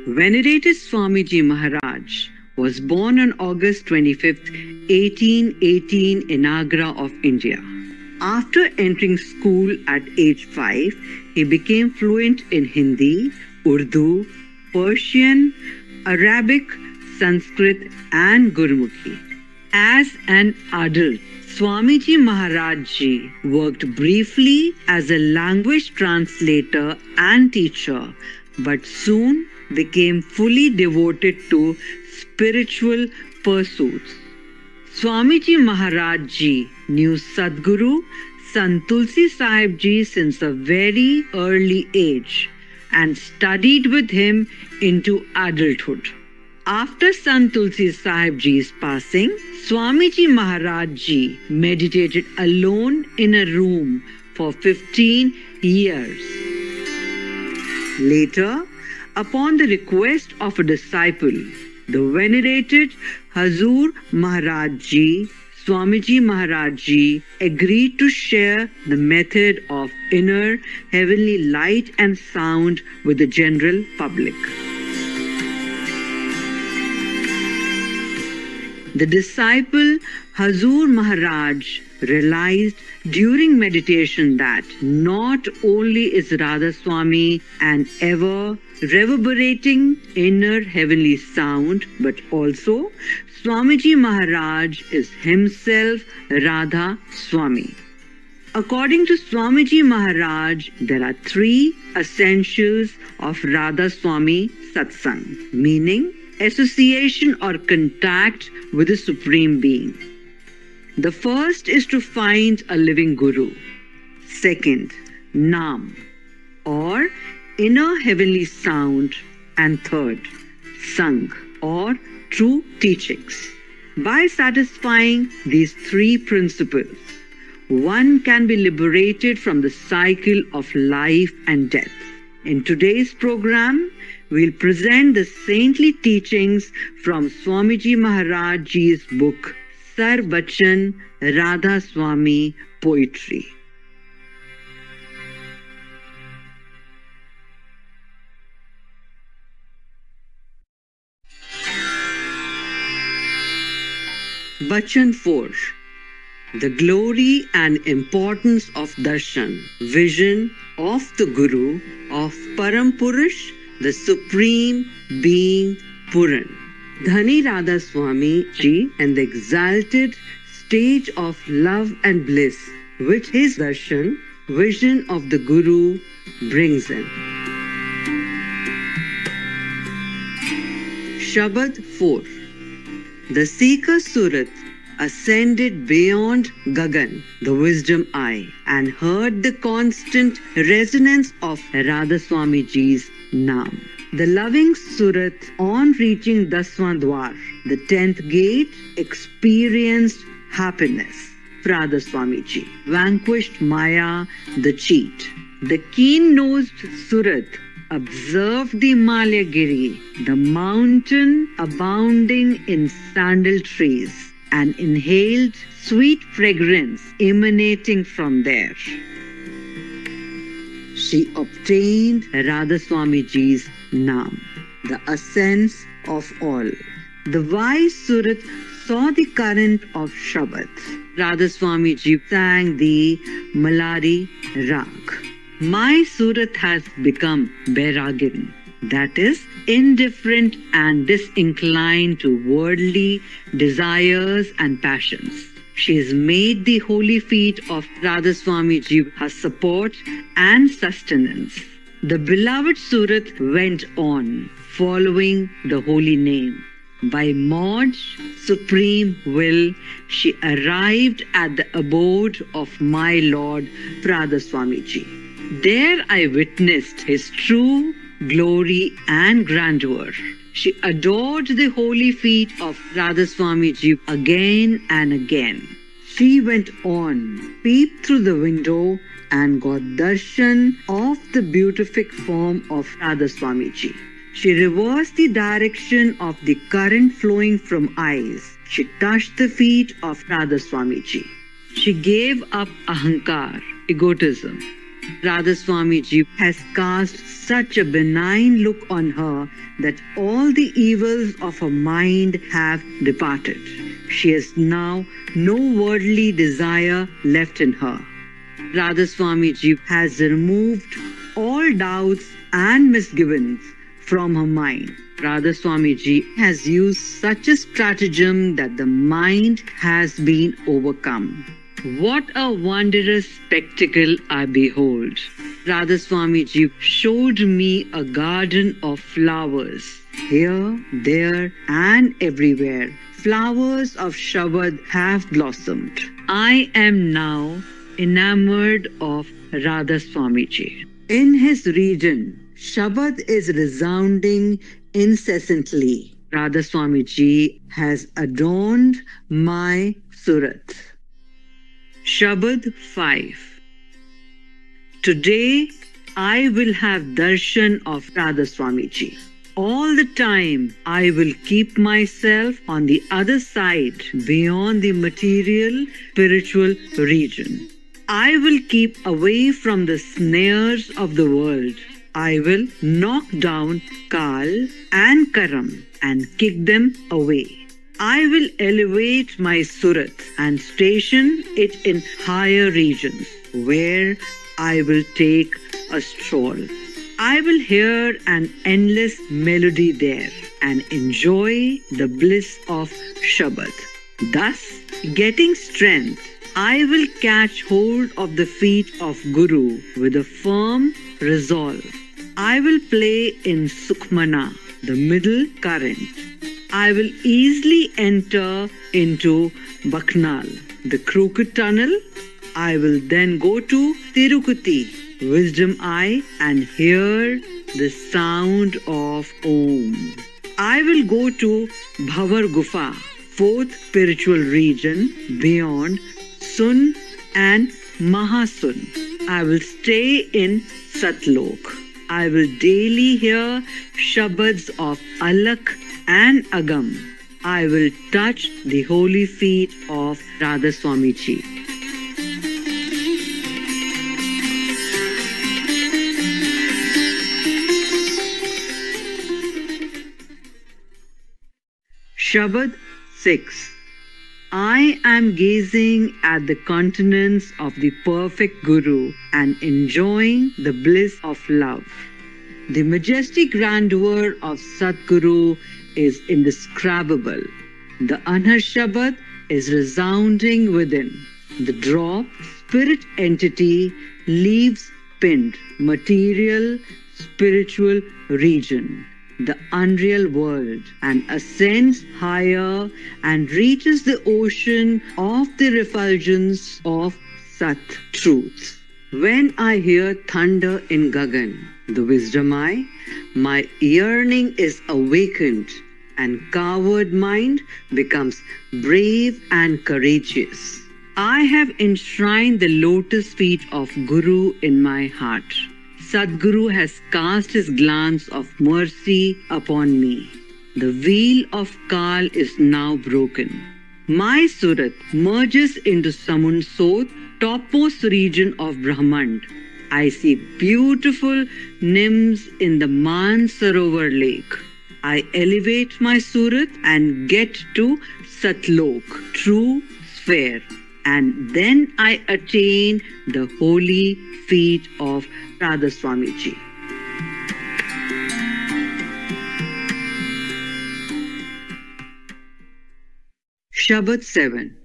Venerated Swamiji Maharaj was born on August 25th, 1818 in Agra of India. After entering school at age 5, he became fluent in Hindi, Urdu, Persian, Arabic, Sanskrit and Gurmukhi. As an adult, Swamiji Maharaj Ji worked briefly as a language translator and teacher, but soon became fully devoted to spiritual pursuits. Swamiji Maharaj Ji knew Sadguru Sant Tulsi Sahib Ji since a very early age and studied with him into adulthood. After Sant Tulsi Sahib Ji's passing, Swamiji Maharaj Ji meditated alone in a room for 15 years. Later, upon the request of a disciple, the venerated Hazur Maharaj Ji, Swamiji Maharaj Ji agreed to share the method of inner heavenly light and sound with the general public. The disciple Hazur Maharaj realized during meditation that not only is Radha Swami an ever reverberating inner heavenly sound, but also Swamiji Maharaj is himself Radha Swami. According to Swamiji Maharaj, there are 3 essentials of Radha Swami Satsang, meaning association or contact with the Supreme Being. The first is to find a living Guru. Second, Naam or inner heavenly sound. And third, Sang or true teachings. By satisfying these 3 principles, one can be liberated from the cycle of life and death. In today's program, we'll present the saintly teachings from Swamiji Maharaj Ji's book, Sarbachan Radha Swami Poetry. Bachan 4. The glory and importance of darshan, vision of the Guru, of Param Purush, the Supreme Being Puran. Dhani Radha Swami Ji and the exalted stage of love and bliss which his darshan, vision of the Guru, brings in. Shabad 4. The seeker Surat ascended beyond Gagan, the wisdom eye, and heard the constant resonance of Radha Swami Ji's Naam. The loving Surat, on reaching Daswan Dwar, the 10th gate, experienced happiness. Radha Swami Ji vanquished Maya, the cheat. The keen-nosed Surat observed the Himalayagiri, the mountain abounding in sandal trees, and inhaled sweet fragrance emanating from there. She obtained Radha Swami Ji's Naam, the essence of all. The wise Surat saw the current of Shabad. Radha Swami Ji sang the Malari Rag. My Surat has become Bairagin, that is, indifferent and disinclined to worldly desires and passions. She has made the holy feet of Radha Swami Ji her support and sustenance. The beloved Surat went on, following the holy name. By Maud's supreme will, she arrived at the abode of my Lord Radha Swami Ji. There I witnessed his true glory and grandeur. She adored the holy feet of Radha Swami Ji again and again. She went on, peeped through the window and got darshan of the beatific form of Radha Swami Ji. She reversed the direction of the current flowing from eyes. She touched the feet of Radha Swami Ji. She gave up ahankar, egotism, Radhaswami Ji has cast such a benign look on her that all the evils of her mind have departed. She has now no worldly desire left in her. Radhaswami Ji has removed all doubts and misgivings from her mind. Radhaswami Ji has used such a stratagem that the mind has been overcome. What a wondrous spectacle I behold. Radhaswami Ji showed me a garden of flowers. Here, there, and everywhere, flowers of Shabad have blossomed. I am now enamored of Radhaswami Ji. In his region, Shabad is resounding incessantly. Radhaswami Ji has adorned my Surat. Shabad 5. Today I will have darshan of Radhaswami Ji. All the time I will keep myself on the other side beyond the material spiritual region. I will keep away from the snares of the world. I will knock down Kal and Karam and kick them away. I will elevate my Surat and station it in higher regions where I will take a stroll. I will hear an endless melody there and enjoy the bliss of Shabad. Thus, getting strength, I will catch hold of the feet of Guru with a firm resolve. I will play in Sukhmana, the middle current. I will easily enter into Baknal, the crooked tunnel. I will then go to Tirupati, Wisdom Eye, and hear the sound of Om. I will go to Bhavar Gufa, fourth spiritual region beyond Sun and Mahasun. I will stay in Satlok. I will daily hear Shabads of Alak and Agam. I will touch the holy feet of Radhaswami Ji. Shabad 6. I am gazing at the countenance of the perfect Guru and enjoying the bliss of love. The majestic grandeur of Satguru is indescribable. The Anhar Shabad is resounding within. The drop, spirit entity, leaves pinned, material, spiritual region, the unreal world, and ascends higher and reaches the ocean of the refulgence of Sat truths. When I hear thunder in Gagan, the wisdom eye, my yearning is awakened and coward mind becomes brave and courageous. I have enshrined the lotus feet of Guru in my heart. Sadguru has cast his glance of mercy upon me. The wheel of Kal is now broken. My Surat merges into Samunsot, topmost region of Brahmand. I see beautiful nymphs in the Mansarovar lake. I elevate my Surat and get to Satlok, true sphere, and then I attain the holy feet of Radhaswami Ji. Shabad 7.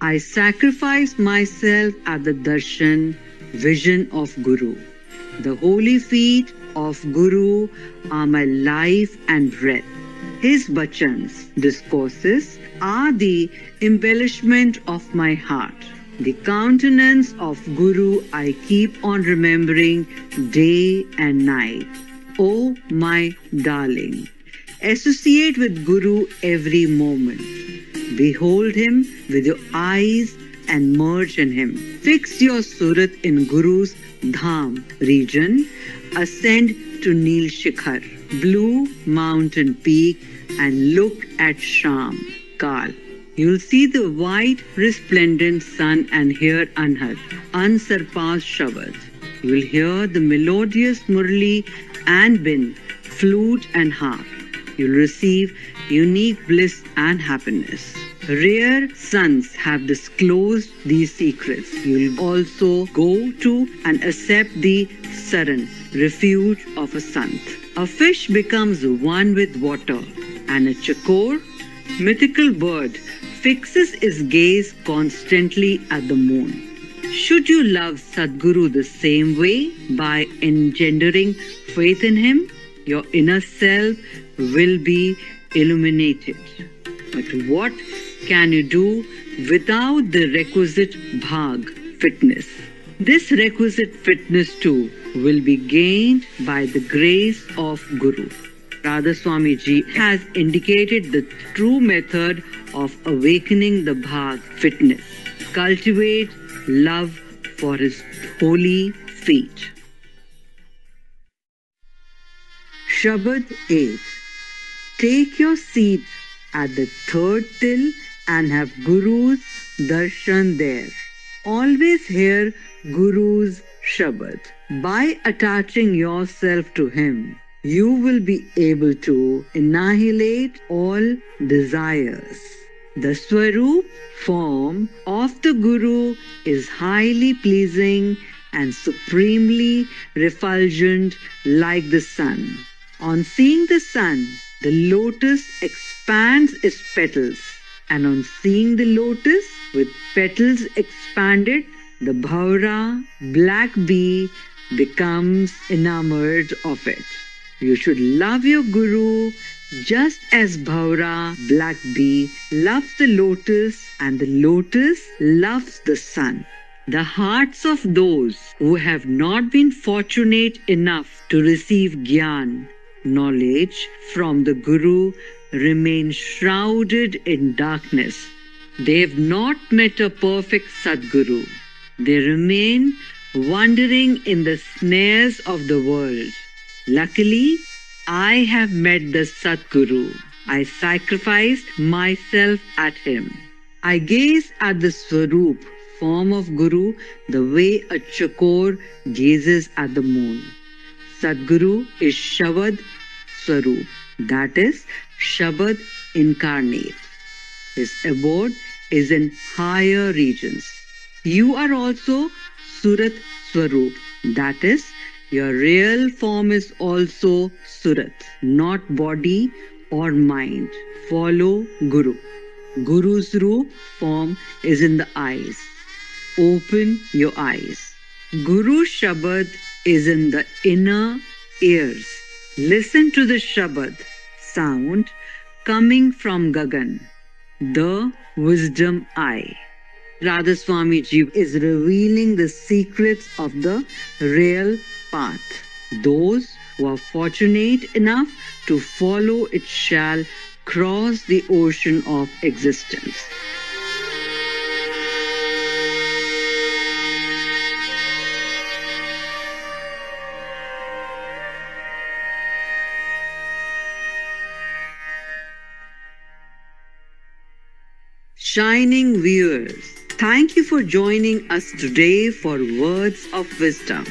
I sacrifice myself at the darshan, vision of Guru. The holy feet of Guru are my life and breath. His bachans, discourses, are the embellishment of my heart. The countenance of Guru I keep on remembering day and night. Oh, my darling, associate with Guru every moment. Behold him with your eyes and merge in him. Fix your Surat in Guru's Dham region. Ascend to Neel Shikhar, blue mountain peak, and look at Sham, Kal. You'll see the white resplendent sun and hear Anhar, unsurpassed Shabad. You will hear the melodious murli and bin, flute and harp. You'll receive unique bliss and happiness. Rare sons have disclosed these secrets. You'll also go to and accept the saran, refuge of a sant. A fish becomes one with water, and a chakor, mythical bird, fixes its gaze constantly at the moon. Should you love Sadguru the same way by engendering faith in him, your inner self will be illuminated. But what can you do without the requisite bhag, fitness? This requisite fitness too will be gained by the grace of Guru. Radha Swami Ji has indicated the true method of awakening the bhag, fitness. Cultivate love for his holy feet. Shabad 8. Take your seat at the third till and have Guru's darshan there. Always hear Guru's Shabad. By attaching yourself to him, you will be able to annihilate all desires. The Swarup form of the Guru is highly pleasing and supremely refulgent like the sun. On seeing the sun, the lotus expands its petals, and on seeing the lotus with petals expanded, the Bhaura, black bee, becomes enamored of it. You should love your Guru just as Bhaura, black bee, loves the lotus and the lotus loves the sun. The hearts of those who have not been fortunate enough to receive Gyan, knowledge from the Guru, remain shrouded in darkness. They have not met a perfect Sadguru. They remain wandering in the snares of the world. Luckily, I have met the Sadguru. I sacrificed myself at him. I gaze at the Swarup, form of Guru, the way a chakor gazes at the moon. Sadguru is Shabad Swarup, that is, Shabad incarnate. His abode is in higher regions. You are also Surat Swarup, that is, your real form is also Surat, not body or mind. Follow Guru. Guru's Roop form is in the eyes. Open your eyes. Guru Shabad is in the inner ears. Listen to the Shabad sound coming from Gagan, the wisdom eye. Radha Swami Ji is revealing the secrets of the real path. Those who are fortunate enough to follow it shall cross the ocean of existence. Shining viewers, thank you for joining us today for Words of Wisdom.